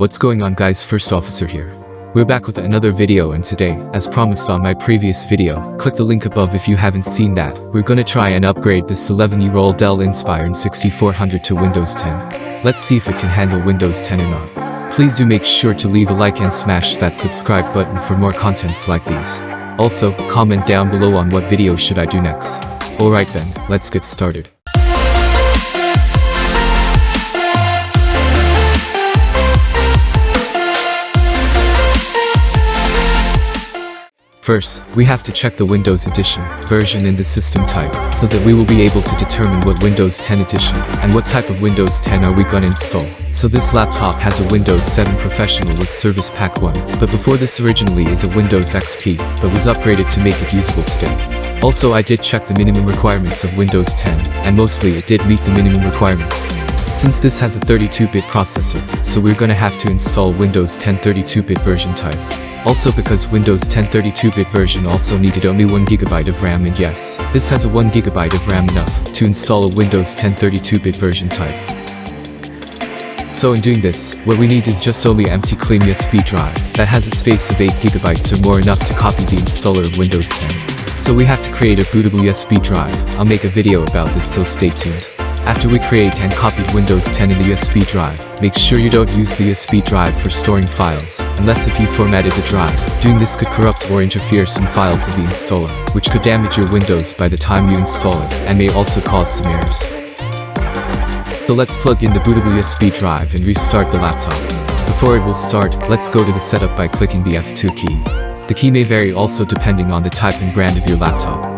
What's going on guys, First Officer here. We're back with another video, and today, as promised on my previous video, click the link above if you haven't seen that. We're gonna try and upgrade this 11-year-old Dell Inspiron 6400 to Windows 10. Let's see if it can handle Windows 10 or not. Please do make sure to leave a like and smash that subscribe button for more contents like these. Also, comment down below on what video should I do next. Alright then, let's get started. First, we have to check the Windows Edition, version and the system type, so that we will be able to determine what Windows 10 Edition, and what type of Windows 10 are we gonna install. So this laptop has a Windows 7 Professional with Service Pack 1, but before this originally is a Windows XP, but was upgraded to make it usable today. Also I did check the minimum requirements of Windows 10, and mostly it did meet the minimum requirements. Since this has a 32-bit processor, so we're gonna have to install Windows 10 32-bit version type. Also because Windows 10 32-bit version also needed only 1GB of RAM, and yes, this has a 1GB of RAM enough to install a Windows 10 32-bit version type. So in doing this, what we need is just only an empty clean USB drive that has a space of 8GB or more, enough to copy the installer of Windows 10. So we have to create a bootable USB drive. I'll make a video about this, so stay tuned. After we create and copied Windows 10 in the USB drive, make sure you don't use the USB drive for storing files, unless if you formatted the drive. Doing this could corrupt or interfere some files of the installer, which could damage your Windows by the time you install it, and may also cause some errors. So let's plug in the bootable USB drive and restart the laptop. Before it will start, let's go to the setup by clicking the F2 key. The key may vary also depending on the type and brand of your laptop.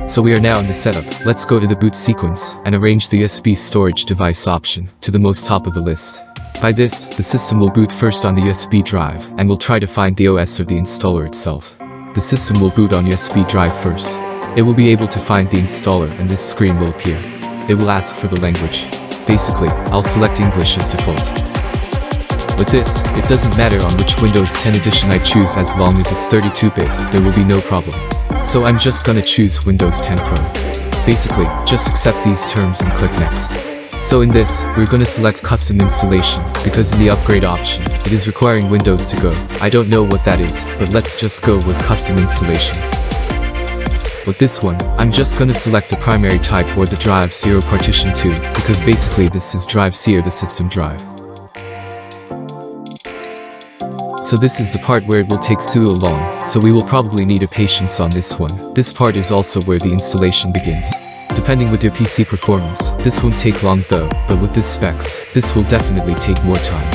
So we are now in the setup. Let's go to the boot sequence and arrange the USB storage device option to the most top of the list. By this, the system will boot first on the USB drive and will try to find the OS or the installer itself. The system will boot on USB drive first. It will be able to find the installer and this screen will appear. It will ask for the language. Basically, I'll select English as default. With this, it doesn't matter on which Windows 10 edition I choose, as long as it's 32-bit, there will be no problem. So I'm just gonna choose Windows 10 Pro. Basically, just accept these terms and click next. So in this, we're gonna select custom installation, because in the upgrade option, it is requiring Windows to go. I don't know what that is, but let's just go with custom installation. With this one, I'm just gonna select the primary type or the drive C or partition 2, because basically this is drive C or the system drive. So this is the part where it will take so long, so we will probably need a patience on this one. This part is also where the installation begins. Depending with your PC performance, this won't take long though, but with this specs, this will definitely take more time.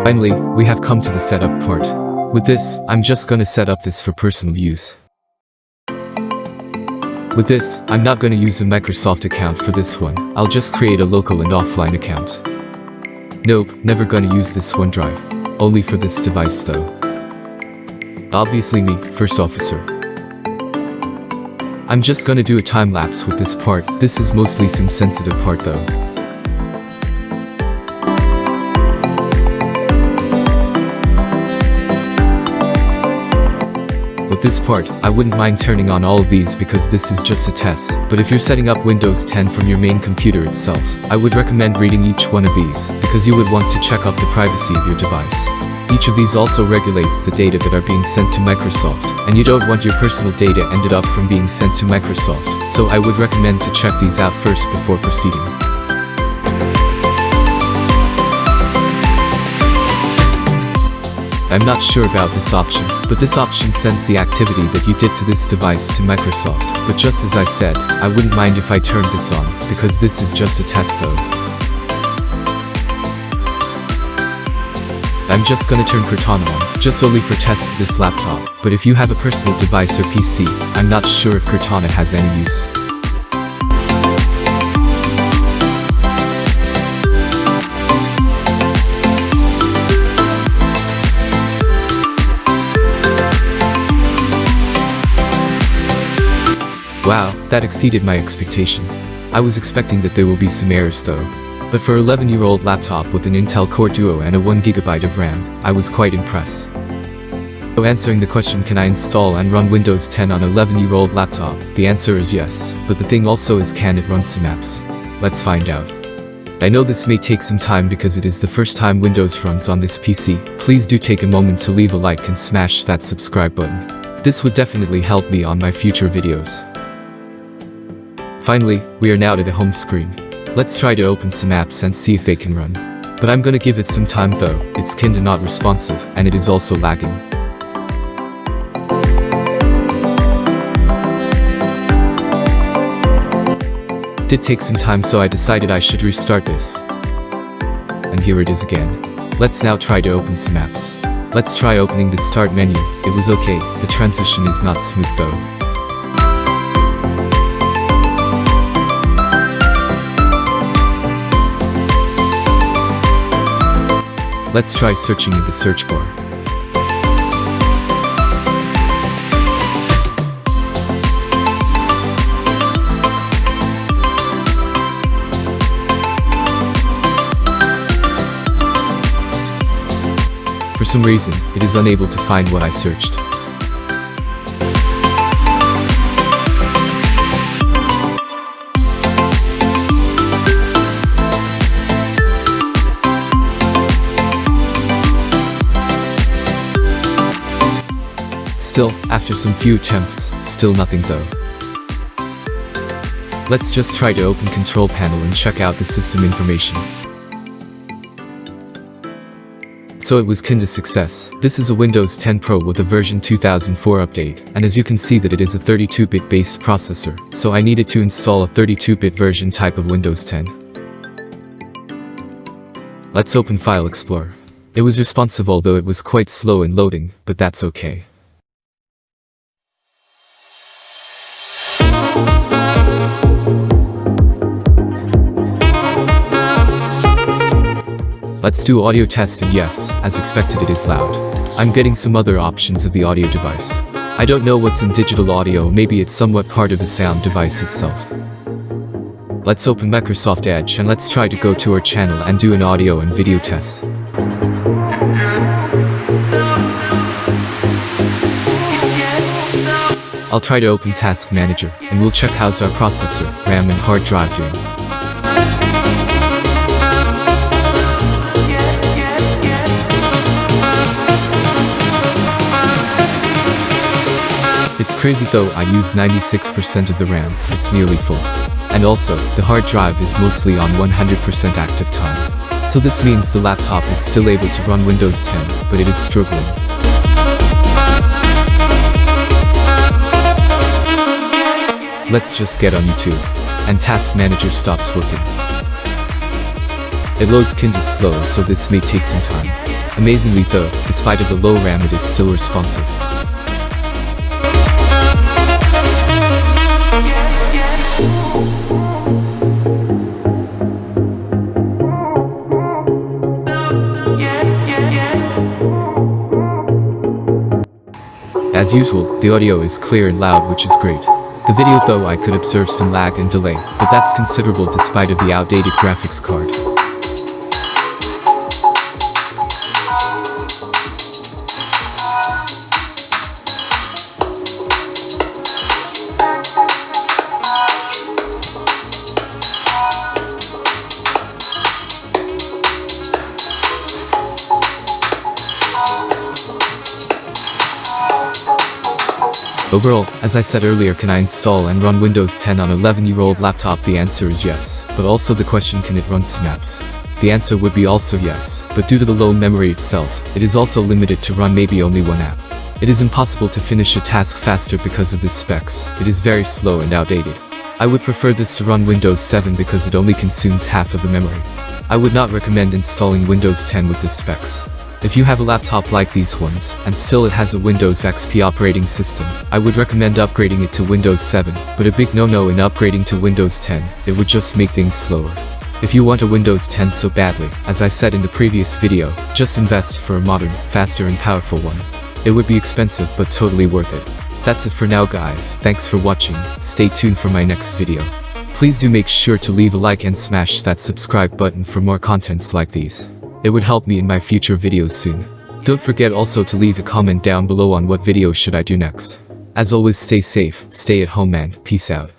Finally, we have come to the setup part. With this, I'm just gonna set up this for personal use. With this, I'm not gonna use a Microsoft account for this one. I'll just create a local and offline account. Nope, never gonna use this OneDrive. Only for this device though. Obviously me, First Officer. I'm just gonna do a time lapse with this part. This is mostly some sensitive part though. With this part, I wouldn't mind turning on all of these because this is just a test, but if you're setting up Windows 10 from your main computer itself, I would recommend reading each one of these, because you would want to check up the privacy of your device. Each of these also regulates the data that are being sent to Microsoft, and you don't want your personal data ended up from being sent to Microsoft, so I would recommend to check these out first before proceeding. I'm not sure about this option, but this option sends the activity that you did to this device to Microsoft. But just as I said, I wouldn't mind if I turned this on, because this is just a test though. I'm just gonna turn Cortana on, just only for tests to this laptop, but if you have a personal device or PC, I'm not sure if Cortana has any use. Wow, that exceeded my expectation. I was expecting that there will be some errors though. But for an 11-year-old laptop with an Intel Core Duo and a 1GB of RAM, I was quite impressed. So answering the question, can I install and run Windows 10 on an 11-year-old laptop? The answer is yes, but the thing also is, can it run some apps? Let's find out. I know this may take some time because it is the first time Windows runs on this PC. Please do take a moment to leave a like and smash that subscribe button. This would definitely help me on my future videos. Finally, we are now to the home screen. Let's try to open some apps and see if they can run. But I'm gonna give it some time though, it's kinda not responsive, and it is also lagging. It did take some time, so I decided I should restart this. And here it is again. Let's now try to open some apps. Let's try opening the start menu. It was okay, the transition is not smooth though. Let's try searching in the search bar. For some reason, it is unable to find what I searched. Still, after some few attempts, still nothing though. Let's just try to open Control Panel and check out the system information. So it was kinda success. This is a Windows 10 Pro with a version 2004 update, and as you can see that it is a 32-bit based processor, so I needed to install a 32-bit version type of Windows 10. Let's open File Explorer. It was responsive, although it was quite slow in loading, but that's okay. Let's do audio test, and yes, as expected it is loud. I'm getting some other options of the audio device. I don't know what's in digital audio, maybe it's somewhat part of the sound device itself. Let's open Microsoft Edge and let's try to go to our channel and do an audio and video test. I'll try to open Task Manager, and we'll check how's our processor, RAM and hard drive doing. It's crazy though, I use 96% of the RAM, it's nearly full. And also, the hard drive is mostly on 100% active time. So this means the laptop is still able to run Windows 10, but it is struggling. Let's just get on YouTube. And Task Manager stops working. It loads kinda slow, so this may take some time. Amazingly though, despite of the low RAM, it is still responsive. As usual, the audio is clear and loud, which is great. The video though, I could observe some lag and delay, but that's considerable despite of the outdated graphics card. Overall, as I said earlier, can I install and run Windows 10 on an 11-year-old laptop? The answer is yes, but also the question, can it run some apps? The answer would be also yes, but due to the low memory itself, it is also limited to run maybe only one app. It is impossible to finish a task faster because of the specs. It is very slow and outdated. I would prefer this to run Windows 7 because it only consumes half of the memory. I would not recommend installing Windows 10 with this specs. If you have a laptop like these ones, and still it has a Windows XP operating system, I would recommend upgrading it to Windows 7, but a big no-no in upgrading to Windows 10, it would just make things slower. If you want a Windows 10 so badly, as I said in the previous video, just invest for a modern, faster and powerful one. It would be expensive but totally worth it. That's it for now guys, thanks for watching, stay tuned for my next video. Please do make sure to leave a like and smash that subscribe button for more contents like these. It would help me in my future videos soon. Don't forget also to leave a comment down below on what video should I do next. As always stay safe, stay at home and peace out.